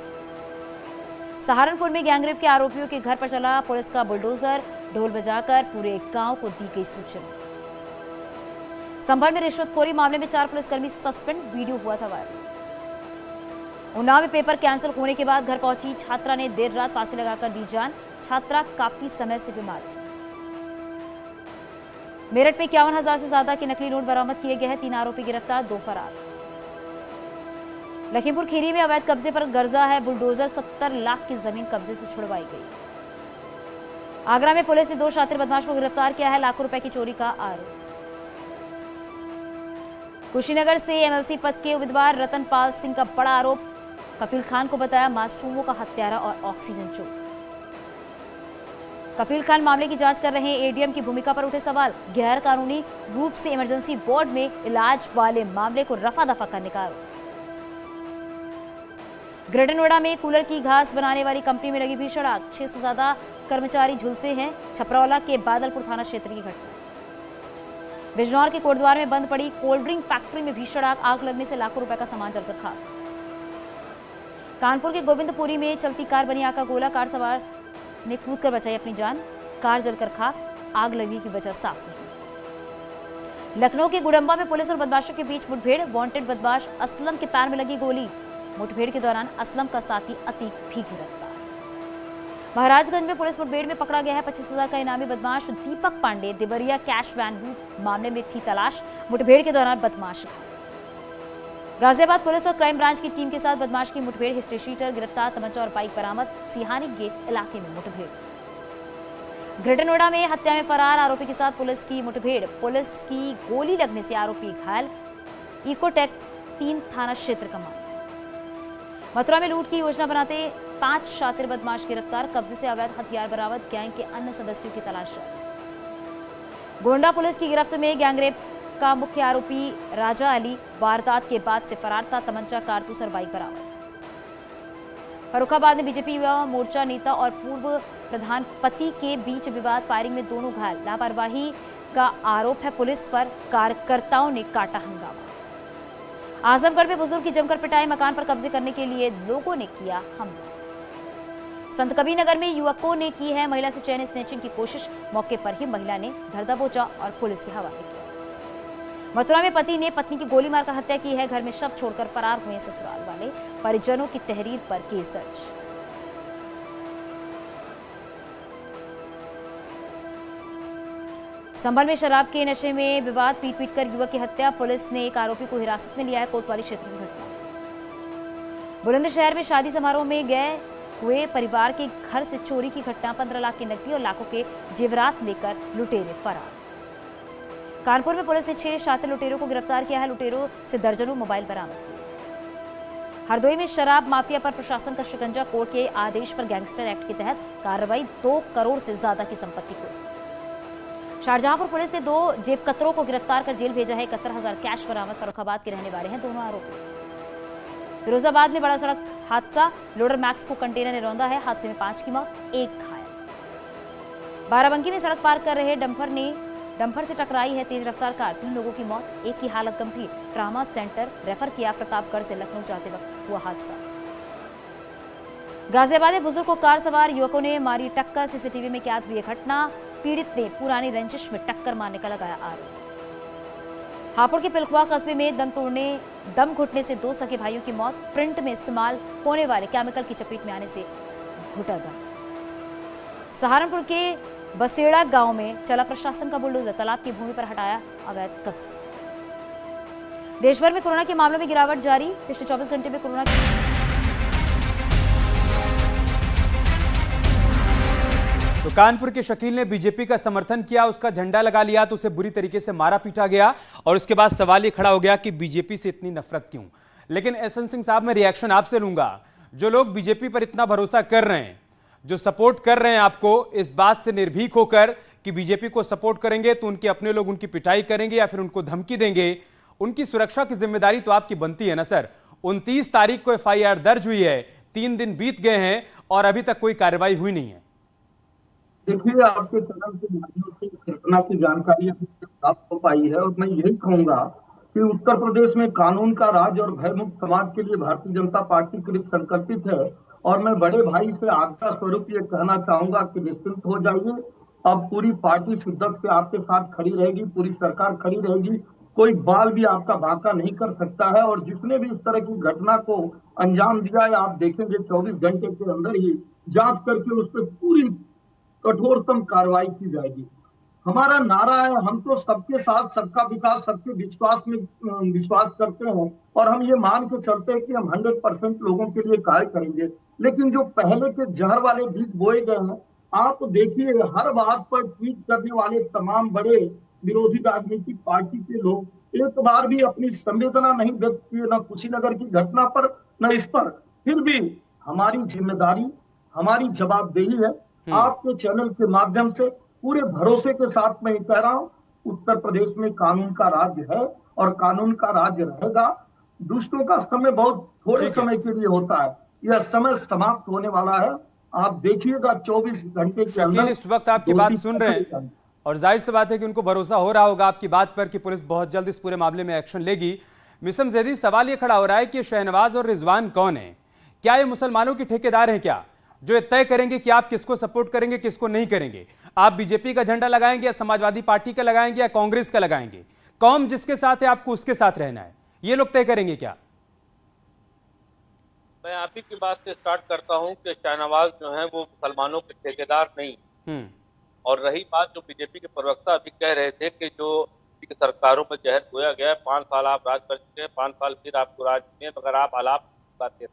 सहारनपुर में गैंगरेप के आरोपियों के घर पर चला पुलिस का बुलडोजर। ढोल बजाकर पूरे गांव को दी गई सूचना। संभल में रिश्वतखोरी मामले में 4 पुलिसकर्मी सस्पेंड। वीडियो हुआ था वायरल। उन्नाव में पेपर कैंसिल होने के बाद घर पहुंची छात्रा ने देर रात फांसी लगाकर दी जान। छात्रा काफी समय से बीमार थी। मेरठ में 51,000 से ज्यादा के नकली नोट बरामद किए गए हैं। 3 आरोपी गिरफ्तार, 2 फरार। लखीमपुर खीरी में अवैध कब्जे पर गर्जा है बुलडोजर। 70 लाख की जमीन कब्जे से छुड़वाई गई। आगरा में पुलिस ने 2 शातिर बदमाश को गिरफ्तार किया है। लाखों रुपए की चोरी का आरोप। कुशीनगर से MLC पद के उम्मीदवार रतनपाल सिंह का बड़ा आरोप। कफील खान को बताया मासूमों का हत्यारा और ऑक्सीजन चोर। कफील खान मामले की जांच कर रहे एडीएम की भूमिका पर उठे सवाल। गैर कानूनी रूप से इमरजेंसी वार्ड में इलाज वाले मामले को रफा दफा करने का आरोप। ग्रेटर नोएडा में कूलर की घास बनाने वाली कंपनी में लगी भीषण आग, 6 से ज्यादा कर्मचारी झुलसे हैं। छपरौला के बादलपुर थाना क्षेत्र की घटना। बिजनौर के कोटद्वार में बंद पड़ी कोल्ड ड्रिंक फैक्ट्री में भीषण आग लगने से लाखों रुपए का सामान जलकर खाक। कानपुर के गोविंदपुरी में चलती कार बनी आग का गोला, कार सवार ने कूदकर बचाई अपनी जान, कार जलकर खाक, आग लगने की वजह साफ नहीं। लखनऊ के गुड़म्बा में पुलिस और बदमाशों के बीच मुठभेड़, वांटेड बदमाश असलम के पैर में लगी गोली। मुठभेड़ के दौरान असलम का साथी अतीक भी गिरफ्तार। महाराजगंज में पुलिस मुठभेड़ में पकड़ा गया है 25,000 का इनामी बदमाश दीपक पांडे। देवरिया कैश वैन लूट मामले में थी तलाश, मुठभेड़ के दौरान बदमाश घायल। गाजियाबाद पुलिस और क्राइम ब्रांच की टीम के साथ बदमाश की मुठभेड़, हिस्ट्री शीटर गिरफ्तार, तमंचा और बाइक बरामद। सिहानी गेट इलाके में मुठभेड़। ग्रेटर नोएडा में हत्या में फरार आरोपी के साथ पुलिस की मुठभेड़, पुलिस की गोली लगने से आरोपी घायल। इकोटेक 3 थाना क्षेत्र का मामला। मथुरा में लूट की योजना बनाते 5 शातिर बदमाश गिरफ्तार, कब्जे से अवैध हथियार बरामद, गैंग के अन्य सदस्यों की तलाश जारी। गोंडा पुलिस की गिरफ्त में गैंगरेप का मुख्य आरोपी राजा अली वारदात के बाद से फरार था, तमंचा, कारतूस और बाइक बरामद। फर्रुखाबाद में बीजेपी युवा मोर्चा नेता और पूर्व प्रधान पति के बीच विवाद, फायरिंग में दोनों घायल। लापरवाही का आरोप है पुलिस पर, कार्यकर्ताओं ने काटा हंगामा। आजमगढ़ में बुजुर्ग की जमकर पिटाई, मकान पर कब्जे करने के लिए लोगों ने किया हमला। संत कबीर नगर में युवकों ने की है महिला से चेन स्नैचिंग की कोशिश, मौके पर ही महिला ने धर दबोचा और पुलिस के हवाले किया। मथुरा में पति ने पत्नी की गोली मारकर हत्या की है, घर में शव छोड़कर फरार हुए ससुराल वाले, परिजनों की तहरीर पर केस दर्ज। संभल में शराब के नशे में विवाद, पीट पीटकर युवक की हत्या, पुलिस ने एक आरोपी को हिरासत में लिया है। कोतवाली क्षेत्र की घटना। बुलंदशहर में शादी समारोह में गए हुए परिवार के घर से चोरी की घटना, 15 लाख की नकदी और लाखों के जेवरात लेकर लुटेरे फरार। कानपुर में पुलिस ने 6 शातिर लुटेरों को गिरफ्तार किया है, लुटेरों से दर्जनों मोबाइल बरामद किए। हरदोई में शराब माफिया पर प्रशासन का शिकंजा, कोर्ट के आदेश पर गैंगस्टर एक्ट के तहत कार्रवाई, 2 करोड़ से ज्यादा की संपत्ति को। शाहजहांपुर पुलिस ने 2 जेब कतरों को गिरफ्तार कर जेल भेजा है, 71,000 कैश बरामद। फर्रुखाबाद के रहने वाले हैं दोनों आरोपी। फिरोजाबाद में बड़ा सड़क हादसा, लोडर मैक्स को कंटेनर ने रौंदा है, हादसे में 5 की मौत, 1 घायल। बाराबंकी में सड़क पार कर रहे डंपर से टकराई है तेज रफ्तार कार, 3 लोगों की मौत, 1 की हालत गंभीर, ट्रामा सेंटर रेफर किया। प्रतापगढ़ से लखनऊ जाते वक्त हुआ हादसा। गाजियाबाद में बुजुर्ग को कार सवार युवकों ने मारी टक्कर, सीसीटीवी में कैद हुई घटना। पीड़ित ने पुरानी रंजिश में टक्कर मारने का लगाया आरोप। हापुड़ के पिलखुआ कस्बे में दम घुटने से 2 सगे भाइयों की मौत, प्रिंट में इस्तेमाल होने वाले केमिकल की चपेट में आने से घुटा दम। सहारनपुर के बसेड़ा गांव में चला प्रशासन का बुलडोजर, तालाब की भूमि पर हटाया अवैध कब्जे। देश भर में कोरोना के मामलों में गिरावट जारी, पिछले 24 घंटे में कोरोना की
तो कानपुर के शकील ने बीजेपी का समर्थन किया, उसका झंडा लगा लिया तो उसे बुरी तरीके से मारा पीटा गया और उसके बाद सवाल ये खड़ा हो गया कि बीजेपी से इतनी नफरत क्यों। लेकिन एसएन सिंह साहब, मैं रिएक्शन आपसे लूंगा। जो लोग बीजेपी पर इतना भरोसा कर रहे हैं, जो सपोर्ट कर रहे हैं आपको, इस बात से निर्भीक होकर कि बीजेपी को सपोर्ट करेंगे तो उनके अपने लोग उनकी पिटाई करेंगे या फिर उनको धमकी देंगे, उनकी सुरक्षा की जिम्मेदारी तो आपकी बनती है ना सर। 29 तारीख को एफआईआर दर्ज हुई है, 3 दिन बीत गए हैं और अभी तक कोई कार्रवाई हुई नहीं है।
देखिए, आपके चैनल के माध्यम से घटना की जानकारी अभी तक प्राप्त हो पाई है और मैं यही कहूंगा कि उत्तर प्रदेश में कानून का राज और भयमुक्त समाज के लिए भारतीय जनता पार्टी कृत संकल्पित है। और मैं बड़े भाई से आज्ञा स्वरूप ये कहना चाहूंगा कि निश्चिंत हो जाइए, अब पूरी पार्टी शिद्दत से आपके साथ खड़ी रहेगी, पूरी सरकार खड़ी रहेगी, कोई बाल भी आपका बांका नहीं कर सकता है। और जिसने भी इस तरह की घटना को अंजाम दिया है, आप देखेंगे 24 घंटे के अंदर ही जांच करके उस पर पूरी कठोरतम कार्रवाई की जाएगी। हमारा नारा है, हम तो सबके साथ सबका विकास, सबके विश्वास में विश्वास करते हैं और हम ये मान के चलते हैं कि हम 100% लोगों के लिए कार्य करेंगे। लेकिन जो पहले के जहर वाले बीज बोए गए हैं, आप देखिए हर बात पर ट्वीट करने वाले तमाम बड़े विरोधी राजनीतिक पार्टी के लोग एक बार भी अपनी संवेदना नहीं व्यक्त किए, न कुशीनगर की घटना पर न इस पर। फिर भी हमारी जिम्मेदारी, हमारी जवाबदेही है आपके चैनल के माध्यम से पूरे भरोसे के साथ मैं कह रहा हूँ, उत्तर प्रदेश में कानून का राज्य है और कानून का राज्य रहेगा। दुष्टों का समय बहुत थोड़े समय के लिए होता है, यह समय समाप्त होने वाला है। आप देखिएगा 24 घंटे के अंदर।
इस वक्त आपकी बात सुन रहे हैं और जाहिर सी बात है कि उनको भरोसा हो रहा होगा आपकी बात पर कि पुलिस बहुत जल्द इस पूरे मामले में एक्शन लेगी। मिसम जैदी, सवाल ये खड़ा हो रहा है कि शहनवाज और रिजवान कौन है? क्या ये मुसलमानों के ठेकेदार हैं क्या, जो ये तय करेंगे कि आप किसको सपोर्ट करेंगे, किसको नहीं करेंगे? आप बीजेपी का झंडा लगाएंगे या समाजवादी पार्टी का लगाएंगे या कांग्रेस का लगाएंगे? कौम जिसके साथ है आपको उसके साथ रहना है, ये लोग तय करेंगे क्या?
मैं आप ही की बात से स्टार्ट करता हूं कि शाहनवाज जो है वो मुसलमानों के ठेकेदार नहीं। और रही बात जो बीजेपी के प्रवक्ता अभी कह रहे थे कि जो सरकारों में जहर बोया गया है, 5 साल आप राज कर चुके हैं, 5 साल फिर आपको राज में, मगर आप आलाप करते थे,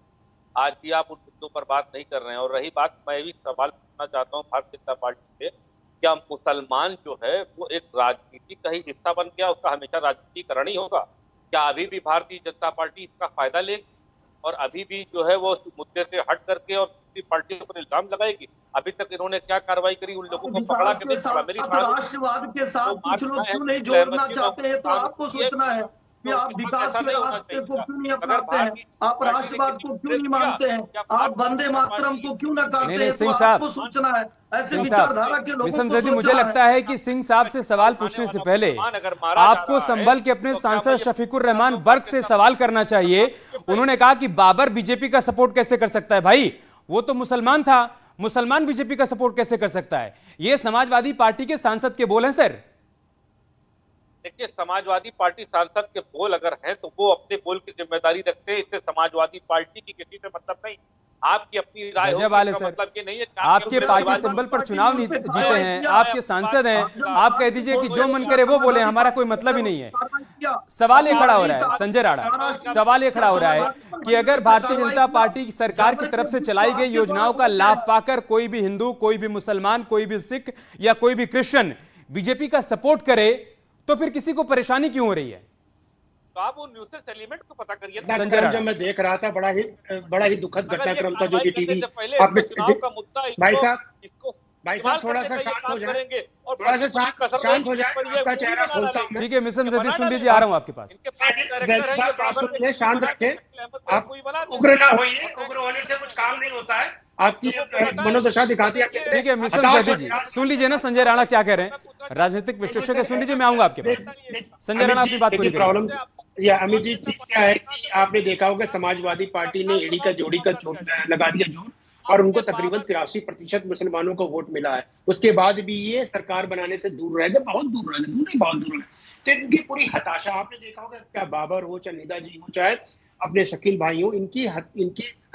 आज भी आप उन मुद्दों पर बात नहीं कर रहे हैं। और रही बात, मैं भी सवाल पूछना चाहता हूँ भारतीय जनता पार्टी से, क्या मुसलमान जो है वो एक राजनीति का ही हिस्सा बन गया, उसका हमेशा राजनीतिकरण ही होगा? क्या अभी भी भारतीय जनता पार्टी इसका फायदा लेगी और अभी भी जो है वो मुद्दे से हट करके और दूसरी पार्टियों पर इल्जाम लगाएगी? अभी तक इन्होंने क्या कार्रवाई करी? उन लोगों को पकड़ा के
राष्ट्रवाद के साथ कुछ लोग क्यों नहीं जोड़ना चाहते हैं? तो आपको सोचना है कि आप विकास के रास्ते को क्यों नहीं अपनाते हैं? आप राष्ट्रवाद को क्यों नहीं मानते हैं? आप वंदे मातरम को क्यों न करते हैं? तो आपको सोचना है। ऐसे विचारधारा के लोगों को सोचना है।
मुझे लगता है कि सिंह साहब से सवाल पूछने से पहले आपको संभल के अपने सांसद शफीकुर रहमान बर्क से सवाल करना चाहिए। उन्होंने कहा कि बाबर बीजेपी का सपोर्ट कैसे कर सकता है? भाई वो तो मुसलमान था, मुसलमान बीजेपी का सपोर्ट कैसे कर सकता है? ये समाजवादी पार्टी के सांसद के बोल हैं सर।
देखिए, समाजवादी पार्टी सांसद के बोल अगर हैं तो वो अपने बोल की जिम्मेदारी रखते हैं, इससे समाजवादी पार्टी की किसी से मतलब नहीं। आपकी अपनी राय हो, मतलब ये नहीं है कि
आपके पार्टी सिंबल पर चुनाव नहीं जीते हैं, आपके सांसद हैं, आप कह दीजिए कि जो मन करे वो बोले, हमारा कोई मतलब ही नहीं है। सवाल ये खड़ा हो रहा है संजय राणा, सवाल ये खड़ा हो रहा है कि अगर भारतीय जनता पार्टी की सरकार की तरफ से चलाई गई योजनाओं का लाभ पाकर कोई भी हिंदू, कोई भी मुसलमान, कोई भी सिख या कोई भी क्रिश्चियन बीजेपी का सपोर्ट करे तो फिर किसी को परेशानी क्यों हो रही है?
तो आप उन न्यूसेंस एलिमेंट को पता करिए।
जो मैं देख रहा था, बड़ा ही दुखद घटनाक्रम था जो कि टीवी आपने। भाई साहब थोड़ा सा शांत हो जाए, थोड़ा सा शांत हो जाए, आपका चेहरा खोलता हूं।
ठीक है मिसम जैदी, सुन लीजिए, आ रहा हूं आपके पास।
शांत रखें, आप उग्र ना होइए, उग्र होने से कुछ काम नहीं होता है, आपकी मनोदशा दिखाती है।
ठीक है मिसम जैदी जी, सुन लीजिए ना संजय राणा क्या कह रहे हैं, राजनीतिक विश्लेषक, सुन लीजिए, मैं आऊंगा आपके पास। संजय राणा अपनी बात पूरी
प्रॉब्लम या अमित जी, चीज क्या है कि आपने देखा होगा समाजवादी पार्टी ने एड़ी का जोड़ी का चोट लगा दिया जोर, और उनको तकरीबन 83% मुसलमानों को वोट मिला है। उसके बाद भी ये सरकार बनाने से दूर रह गए, बहुत दूर रह गए, बहुत दूर रह गए। तो इनकी पूरी हताशा आपने देखा होगा, क्या बाबर हो, चाहे निदा जी हो, चाहे अपने शकील भाई हो, इनकी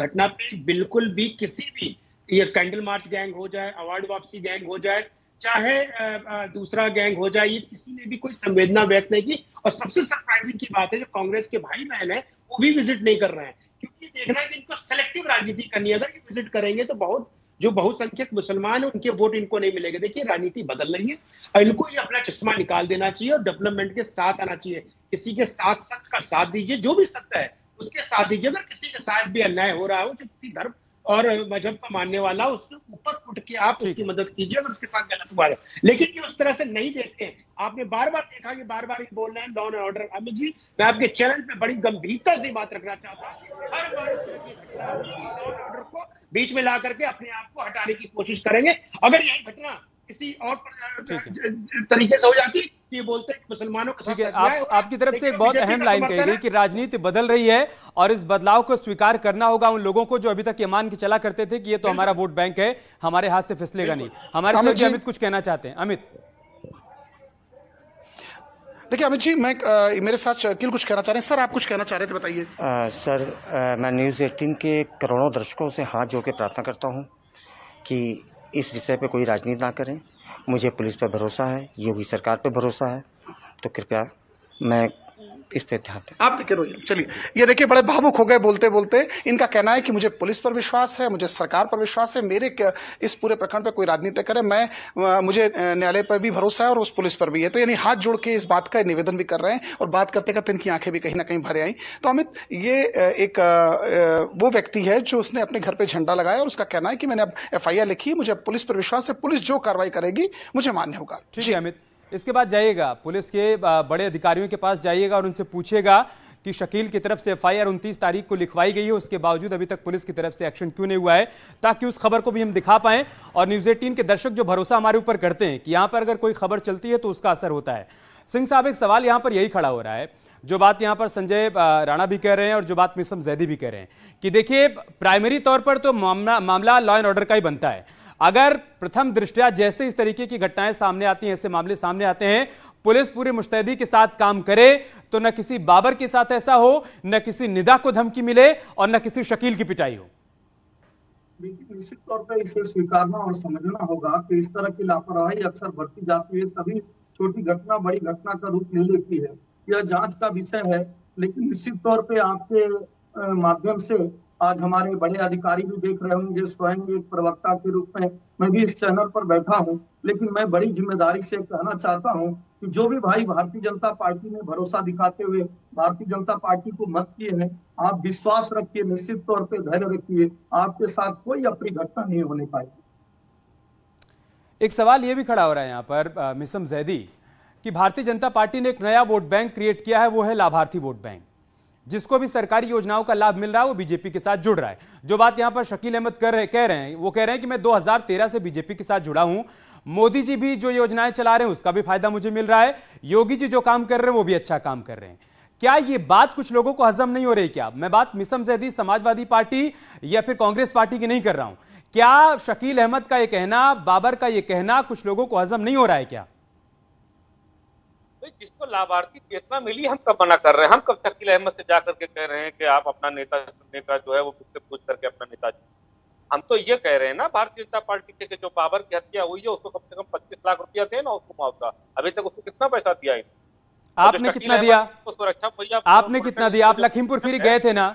घटना पे बिल्कुल भी किसी भी, ये कैंडल मार्च गैंग हो जाए, अवार्ड वापसी गैंग हो जाए, चाहे दूसरा गैंग हो जाए, ये किसी ने भी कोई संवेदना व्यक्त नहीं की। और सबसे सरप्राइजिंग की बात है, जो कांग्रेस के भाई बहन है वो भी विजिट नहीं कर रहे हैं, क्योंकि देखना है कि इनको सेलेक्टिव राजनीति करनी है। अगर ये विजिट करेंगे तो जो बहुसंख्यक मुसलमान है उनके वोट इनको नहीं मिलेंगे। देखिए, राजनीति बदल रही है और इनको ये अपना चश्मा निकाल देना चाहिए और डेवलपमेंट के साथ आना चाहिए। किसी के साथ सच का साथ दीजिए, जो भी सत्य है उसके साथ दीजिए। अगर किसी के साथ भी अन्याय हो रहा हो, जो किसी धर्म और मजहब का मानने वाला, उससे ऊपर उठ के आप उसकी मदद कीजिए अगर उसके साथ गलत हुआ है। लेकिन ये उस तरह से नहीं देखते हैं। आपने बार बार देखा कि बार बार बोल रहे हैं law and order. Amit ji, मैं आपके चैनल पे बड़ी गंभीरता से बात रखना चाहता हूँ। हर बार लॉ एंड ऑर्डर को बीच में ला करके अपने आप को हटाने की कोशिश करेंगे। अगर यही घटना किसी और तरीके से हो जाती, ये बोलते हैं मुसलमानों के साथ।
आपकी तरफ से एक बहुत अहम लाइन कही गई कि राजनीति बदल रही है और इस बदलाव को स्वीकार करना होगा उन लोगों को जो अभी तक ये मान के चला करते थे कि ये तो हमारा वोट बैंक है, हमारे हाथ से फिसलेगा नहीं। हमारे साथ अमित कुछ कहना चाहते हैं। अमित,
देखिए अमित जी, मेरे साथ शकील कुछ कहना चाह रहे हैं। सर, आप कुछ कहना चाह रहे थे, बताइए।
सर, मैं न्यूज़ 18 के करोड़ों दर्शकों से हाथ जोड़ के प्रार्थना करता हूँ कि इस विषय पे कोई राजनीति ना करें। मुझे पुलिस पर भरोसा है, योगी सरकार पे भरोसा है, तो कृपया मैं इस पे ध्यान दें।
आप देखिए रोहित, चलिए ये देखिए बड़े भावुक हो गए बोलते बोलते। इनका कहना है कि मुझे पुलिस पर विश्वास है, मुझे सरकार पर विश्वास है, मेरे इस पूरे प्रखंड पे कोई राजनीति करे, मुझे न्यायालय पर भी भरोसा है और उस पुलिस पर भी है। तो यानी हाथ जोड़ के इस बात का निवेदन भी कर रहे हैं और बात करते करते इनकी आंखें भी कहीं ना कहीं भरे आई। तो अमित, ये एक वो व्यक्ति है जो उसने अपने घर पे झंडा लगाया और उसका कहना है कि मैंने अब FIR लिखी, मुझे पुलिस पर विश्वास है, पुलिस जो कार्रवाई करेगी मुझे मान्य होगा।
ठीक है अमित, इसके बाद जाइएगा पुलिस के बड़े अधिकारियों के पास जाइएगा और उनसे पूछिएगा कि शकील की तरफ से FIR 29 तारीख को लिखवाई गई है, उसके बावजूद अभी तक पुलिस की तरफ से एक्शन क्यों नहीं हुआ है, ताकि उस खबर को भी हम दिखा पाएं और न्यूज़ 18 के दर्शक जो भरोसा हमारे ऊपर करते हैं कि यहां पर अगर कोई खबर चलती है तो उसका असर होता है। सिंह साहब, एक सवाल यहां पर यही खड़ा हो रहा है, जो बात यहां पर संजय राणा भी कह रहे हैं और जो बात मिसम जैदी भी कह रहे हैं कि देखिए प्राइमरी तौर पर तो मामला लॉ एंड ऑर्डर का ही बनता है। अगर प्रथम दृष्टया जैसे इस तरीके की घटनाएं सामने आती हैं, ऐसे मामले सामने आते हैं, पुलिस पूरी मुस्तैदी के साथ काम करे तो न किसी बाबर के साथ ऐसा हो, न किसी निदा को धमकी मिले और न किसी शकील की पिटाई हो।
देखिए, निश्चित तौर पर इसे स्वीकारना और समझना होगा कि इस तरह की लापरवाही अक्सर बढ़ती जाती है, तभी छोटी घटना बड़ी घटना का रूप ले लेती है। यह जांच का विषय है, लेकिन निश्चित तौर पे आपके माध्यम से आज हमारे बड़े अधिकारी भी देख रहे होंगे। स्वयं एक प्रवक्ता के रूप में मैं भी इस चैनल पर बैठा हूं, लेकिन मैं बड़ी जिम्मेदारी से कहना चाहता हूं कि जो भी भाई भारतीय जनता पार्टी में भरोसा दिखाते हुए भारतीय जनता पार्टी को मत किए हैं, आप विश्वास रखिए, निश्चित तौर पे धैर्य रखिए, आपके साथ कोई अप्रिय घटना नहीं होने पाएगी।
एक सवाल यह भी खड़ा हो रहा है यहाँ पर मिसम जैदी कि भारतीय जनता पार्टी ने एक नया वोट बैंक क्रिएट किया है, वो है लाभार्थी वोट बैंक। जिसको भी सरकारी योजनाओं का लाभ मिल रहा है वो बीजेपी के साथ जुड़ रहा है। जो बात यहां पर शकील अहमद कह रहे हैं, वो कह रहे हैं कि मैं 2013 से बीजेपी के साथ जुड़ा हूं, मोदी जी भी जो योजनाएं चला रहे हैं उसका भी फायदा मुझे मिल रहा है, योगी जी जो काम कर रहे हैं वो भी अच्छा काम कर रहे हैं। क्या ये बात कुछ लोगों को हजम नहीं हो रही? क्या मैं बात मिसम जैदी समाजवादी पार्टी या फिर कांग्रेस पार्टी की नहीं कर रहा हूं, क्या शकील अहमद का ये कहना, बाबर का ये कहना कुछ लोगों को हजम नहीं हो रहा है क्या?
जिसको लाभार्थी चेतना मिली, हम कब मना कर रहे हैं? हम कब शकील अहमद से जाकर के कह रहे हैं कि आप अपना नेता चुनने का जो है वो मुझसे पूछ करके अपना नेता चुने? हम तो ये कह रहे हैं ना भारतीय जनता पार्टी के जो बाबर की हत्या हुई है उसको कम से कम 25 लाख रुपया दे ना उसको मुआवजा। अभी तक उसको कितना पैसा दिया है?
आपने कितना दिया?
सुरक्षा
आपने कितना दिया? आप लखीमपुर खीरी गए थे ना,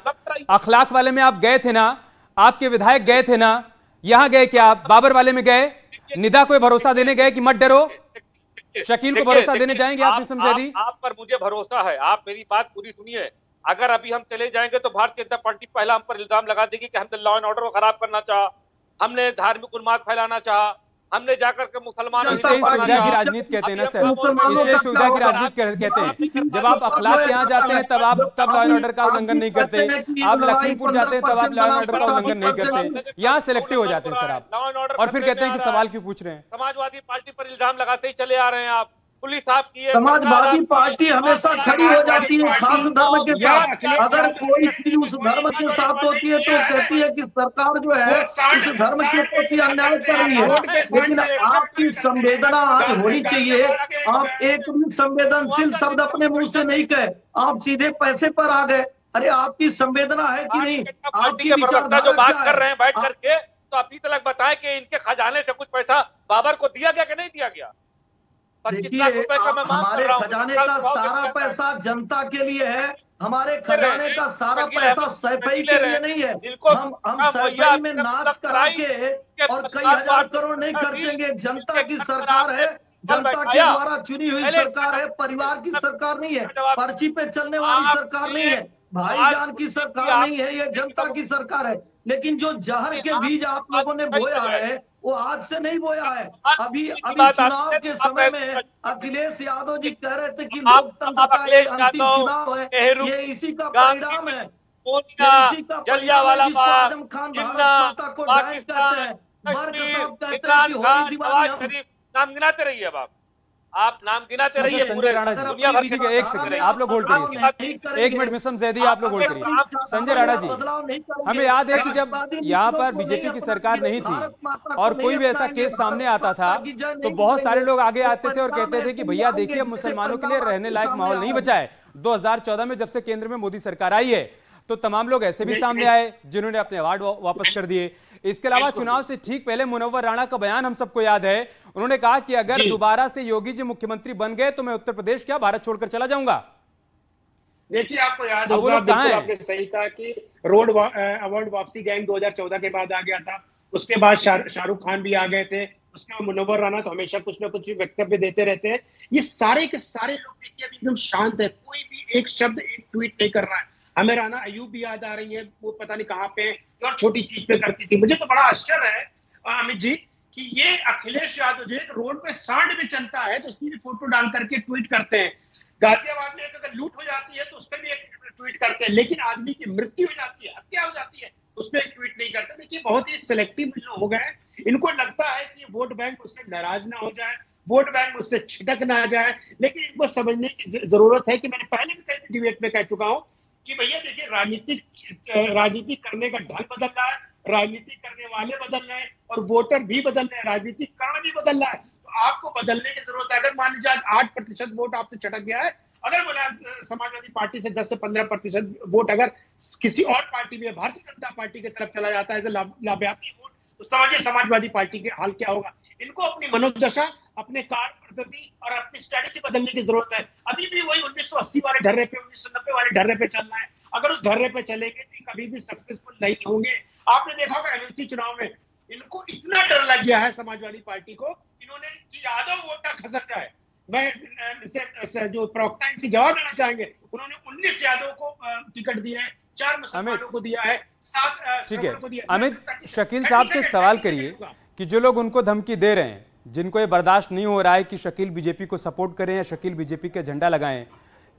अखलाक वाले में आप गए थे ना, आपके विधायक गए थे ना, यहां गए क्या आप? बाबर वाले में गए? निदा को भरोसा देने गए कि मत डरो? शकील को भरोसा देने जाएंगे आप मिसम जैदी?
आप पर मुझे भरोसा है, आप मेरी बात पूरी सुनिए। अगर अभी हम चले जाएंगे तो भारतीय जनता पार्टी पहला हम पर इल्जाम लगा देगी कि हमने लॉ एंड ऑर्डर को खराब करना चाहा, हमने धार्मिक उन्माद फैलाना चाहा, हमने जाकर के मुसलमानों
सुविधा की राजनीति कहते हैं ना सर, इसे सुविधा की राजनीति कहते हैं। जब आप अखलाक के यहाँ जाते हैं तब लॉ एंड ऑर्डर का उल्लंघन नहीं करते, आप लखीमपुर जाते हैं तब आप लॉ एंड ऑर्डर का उल्लंघन नहीं करते, यहाँ सिलेक्टिव हो जाते हैं सर आप, और फिर कहते हैं कि सवाल क्यों पूछ रहे हैं?
समाजवादी पार्टी पर इल्जाम लगाते ही चले आ रहे हैं आप। पुलिस आपकी
समाजवादी पार्टी हमेशा खड़ी हो जाती है खास धर्म के साथ। अगर कोई चीज उस धर्म के साथ होती है तो कहती है कि सरकार जो है उस धर्म के प्रति अन्याय कर रही है। लेकिन आपकी संवेदना आज होनी चाहिए। आप एक भी संवेदनशील शब्द अपने मुंह से नहीं कहे, आप सीधे पैसे पर आ गए। अरे आपकी संवेदना है कि नहीं? आपकी विचारधारा
जो बात कर रहे हैं बैठ करके, तो अभी तक बताएं कि इनके खजाने से कुछ पैसा बाबर को दिया गया कि नहीं दिया गया?
देखिए, हमारे खजाने का सारा पैसा जनता के लिए है। हमारे खजाने का सारा पैसा सैफई के लिए नहीं है। हम सैफई में नाच करा के और कई हजार करोड़ नहीं खर्चेंगे। जनता की सरकार है, जनता के द्वारा चुनी हुई सरकार है, परिवार की सरकार नहीं है, पर्ची पे चलने वाली सरकार नहीं है, भाईजान की सरकार नहीं है, ये जनता की सरकार है। लेकिन जो जहर के बीज आप लोगों ने बोया है वो आज से नहीं बोया है। अभी चुनाव के समय में अखिलेश यादव जी कह रहे थे कि लोकतंत्र का ये अंतिम चुनाव है, ये इसी का परिणाम है, इसी का परिणाम है जिसको आजम खान भारत माता को डायट कहते हैं, बर्क साहब कहते हैं कि होली दिवाली हम
नाम गिनाते रहिए। आप नाम गिनाते रहिए।
संजय राणा जी, एक सेकंड आप लोग होल्ड करिए, एक मिनट मिसम जैदी आप लोग होल्ड करिए। संजय राणा जी, हमें याद है कि जब यहाँ पर बीजेपी की सरकार नहीं थी और कोई भी ऐसा केस सामने आता था तो बहुत सारे लोग आगे आते थे और कहते थे कि भैया देखिए अब मुसलमानों के लिए रहने लायक माहौल नहीं बचा है। 2014 में जब से केंद्र में मोदी सरकार आई है तो तमाम लोग ऐसे भी सामने आए जिन्होंने अपने अवार्ड वापस कर दिए। इसके अलावा चुनाव से ठीक पहले मुनव्वर राणा का बयान हम सबको याद है, उन्होंने कहा कि अगर दोबारा से योगी जी मुख्यमंत्री बन गए तो मैं उत्तर प्रदेश क्या भारत छोड़कर चला जाऊंगा।
देखिए आपको याद
अब वो
होगा,
लोग कहाँ
बिल्कुल
हैं?
आपने सही कहा कि अवार्ड वापसी गैंग 2014 के बाद आ गया था। उसके बाद शाहरुख खान भी आ गए थे। उसके बाद मुनव्वर राना तो हमेशा कुछ ना कुछ वक्तव्य देते रहते हैं। ये सारे के सारे लोग देखिए अभी एकदम शांत है, कोई भी एक शब्द एक ट्वीट नहीं कर रहा है। हमें राना अयूब भी याद आ रही है, वो पता नहीं कहाँ पे और छोटी चीज पे करती थी। मुझे तो बड़ा आश्चर्य है अमित जी कि ये अखिलेश यादव जो रोड पे सांड में चलता है तो उसकी भी फोटो डाल करके ट्वीट करते हैं। गाजियाबाद में अगर लूट हो जाती है तो उस पर भी एक ट्वीट करते हैं, लेकिन आदमी की मृत्यु हो जाती है, हत्या हो जाती है, उस पर एक ट्वीट नहीं करते। देखिए बहुत ही सिलेक्टिव लोग हो गए। इनको लगता है कि वोट बैंक उससे नाराज ना हो जाए, वोट बैंक उससे छिटक ना जाए। लेकिन इनको समझने की जरूरत है कि मैंने पहले भी कई डिबेट में कह चुका हूं कि भैया देखिए राजनीति करने का ढंग बदल रहा है, राजनीति करने वाले बदल रहे हैं और वोटर भी बदल रहे हैं, राजनीतिक कर्ण भी बदल रहा है। तो आपको बदलने की जरूरत है। अगर मान लीजिए 8% वोट आपसे चटक गया है, अगर समाजवादी पार्टी से 10 से 15% वोट अगर किसी और पार्टी में भारतीय जनता पार्टी की तरफ चला जाता है लाभार्थी वोट, तो समझिए समाजवादी पार्टी के हाल क्या होगा। इनको अपनी मनोदशा, अपने कार्य पद्धति और अपनी स्ट्रेटेजी बदलने की जरूरत है। अभी भी वही 1980 वाले ढर्रे पे, 1990 वाले ढर्रे पे चलना है। अगर उस ढर्रे पे चलेंगे तो कभी भी सक्सेसफुल नहीं होंगे। आपने देखा होगा एमएलसी चुनाव में इनको इतना डर लग गया है समाजवादी पार्टी को, इन्होंने कि यादव वोट ना खसक जाए। मैं जो प्रवक्ता इनसे जवाब देना चाहेंगे, उन्होंने 19 यादव को टिकट दिया है, 4 मुसलमानों को दिया है, 7
ठीक है
को दिया।
अमित, शकील साहब से एक सवाल करिए कि जो लोग उनको धमकी दे रहे हैं, जिनको ये बर्दाश्त नहीं हो रहा है कि शकील बीजेपी को सपोर्ट करें या शकील बीजेपी के झंडा लगाएं,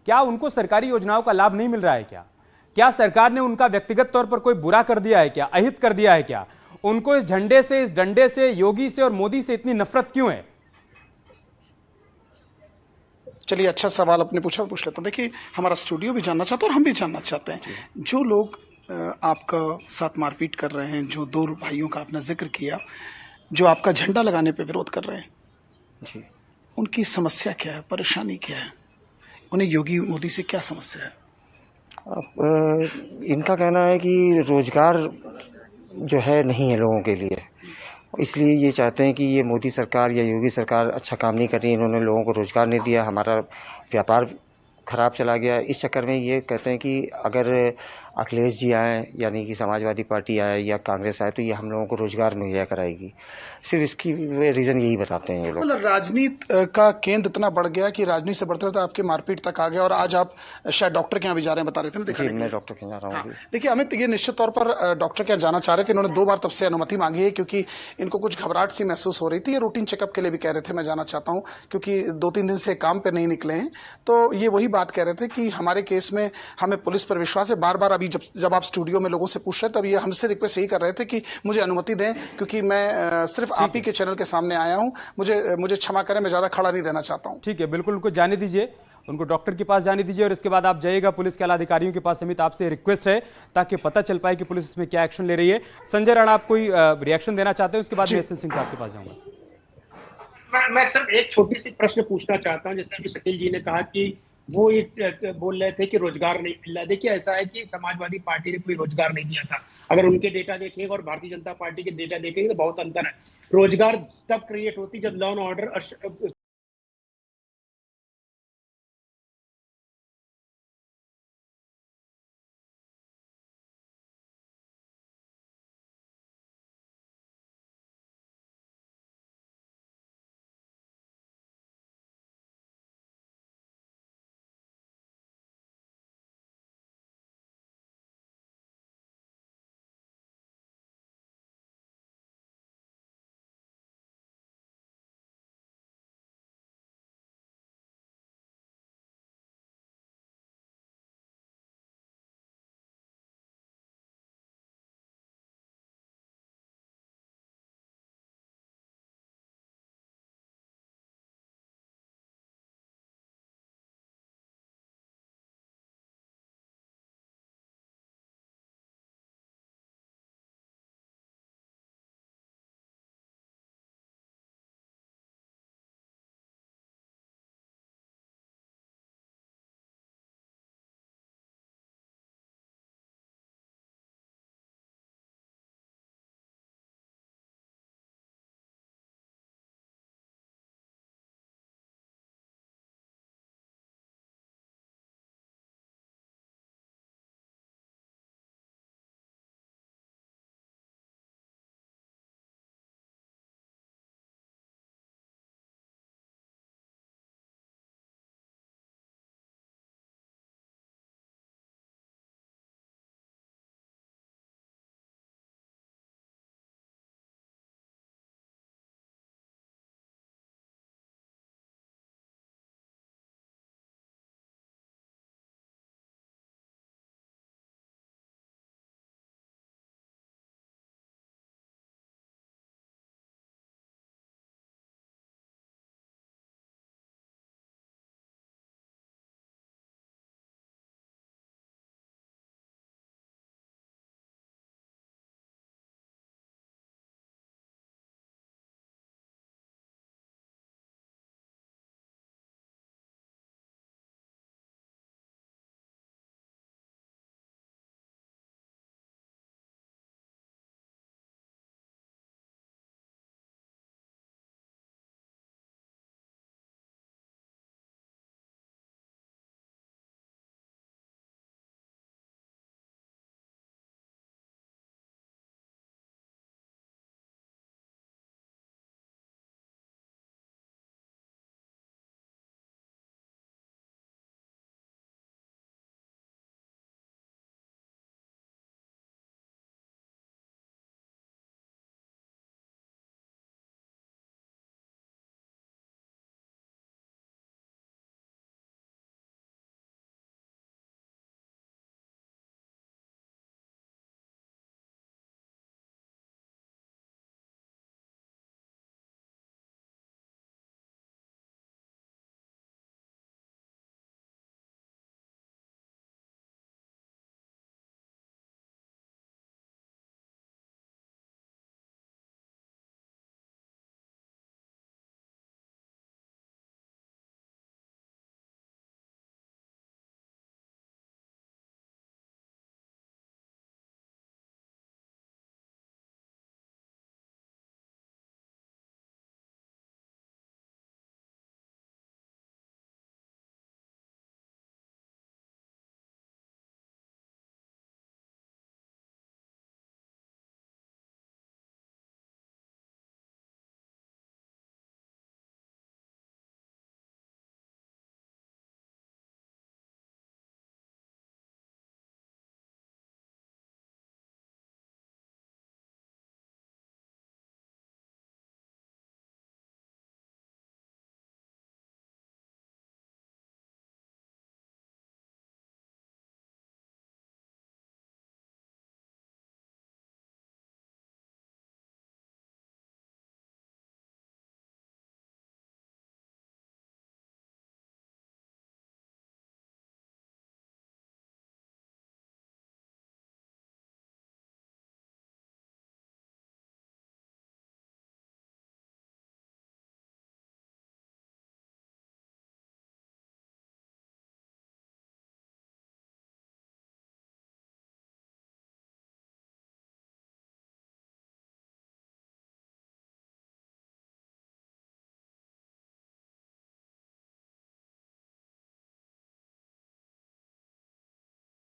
क्या उनको सरकारी योजनाओं का लाभ नहीं मिल रहा है? क्या सरकार ने उनका व्यक्तिगत तौर पर कोई बुरा कर दिया है क्या, अहित कर दिया है क्या? उनको इस झंडे से, इस डंडे से, योगी से और मोदी से इतनी नफरत क्यों है?
चलिए, अच्छा सवाल आपने पूछा, पूछ लेता हूं। देखिए, हमारा स्टूडियो भी जानना चाहता है और हम भी जानना चाहते हैं, जो लोग आपका साथ मारपीट कर रहे हैं, जो 2 भाइयों का आपने जिक्र किया, जो आपका झंडा लगाने पे विरोध कर रहे हैं जी, उनकी समस्या क्या है, परेशानी क्या है? उन्हें योगी मोदी से क्या समस्या है?
अब इनका कहना है कि रोजगार जो है नहीं है लोगों के लिए, इसलिए ये चाहते हैं कि ये मोदी सरकार या योगी सरकार अच्छा काम नहीं कर रही, इन्होंने लोगों को रोजगार नहीं दिया, हमारा व्यापार खराब चला गया। इस चक्कर में ये कहते हैं कि अगर अखिलेश जी आए, यानी कि समाजवादी पार्टी आए या कांग्रेस आए, तो ये हम लोगों को रोजगार मुहैया कराएगी। सिर्फ इसकी रीज़न यही बताते हैं ये लोग।
मतलब राजनीति का केंद्र इतना बढ़ गया कि राजनीति से बढ़ते बढ़ते आपके मारपीट तक आ गया, और आज आप शायद डॉक्टर के यहाँ भी जा रहे हैं, बता रहे थे ना?
जी, मैं डॉक्टर के यहाँ जा रहा हूँ।
देखिए अमित, ये निश्चित तौर पर डॉक्टर के यहाँ जाना चाह रहे थे, इन्होंने 2 बार तब से अनुमति मांगी है, क्योंकि इनको कुछ घबराहट सी महसूस हो रही थी। ये रूटीन चेकअप के लिए भी कह रहे थे मैं जाना चाहता हूँ, क्योंकि 2-3 दिन से काम पे नहीं निकले हैं। तो ये वही बात कह रहे थे कि हमारे केस में हमें पुलिस पर विश्वास है। बार बार अभी जब आप स्टूडियो में लोगों से पूछ रहे, तब ये हमसे रिक्वेस्ट यही कर रहे थे कि मुझे अनुमति दें, क्योंकि मैं सिर्फ आप ही के चैनल के सामने आया हूं, मुझे क्षमा करें, मैं ज्यादा खड़ा नहीं रहना चाहता हूं।
ठीक है, बिल्कुल, उनको जाने दीजिए, उनको डॉक्टर के पास जाने दीजिए और इसके बाद आप जाइएगा पुलिस के आला अधिकारियों के पास। अमित, आपसे रिक्वेस्ट है ताकि पता चल पाए कि पुलिस इसमें क्या एक्शन ले रही है। संजय राणा, आप कोई रिएक्शन देना चाहते हैं? उसके बाद मैं एस एन सिंह साहब के पास जाऊंगा।
मैं सिर्फ एक छोटी सी प्रश्न पूछना चाहता हूं। जैसे अभी शकील जी ने कहा कि वो बोल रहे थे कि रोजगार नहीं मिल रहा। देखिए ऐसा है कि समाजवादी पार्टी ने कोई रोजगार नहीं दिया था। अगर उनके डेटा देखेंगे और भारतीय जनता पार्टी के डेटा देखेंगे तो बहुत अंतर है। रोजगार तब क्रिएट होती जब लॉ एंड ऑर्डर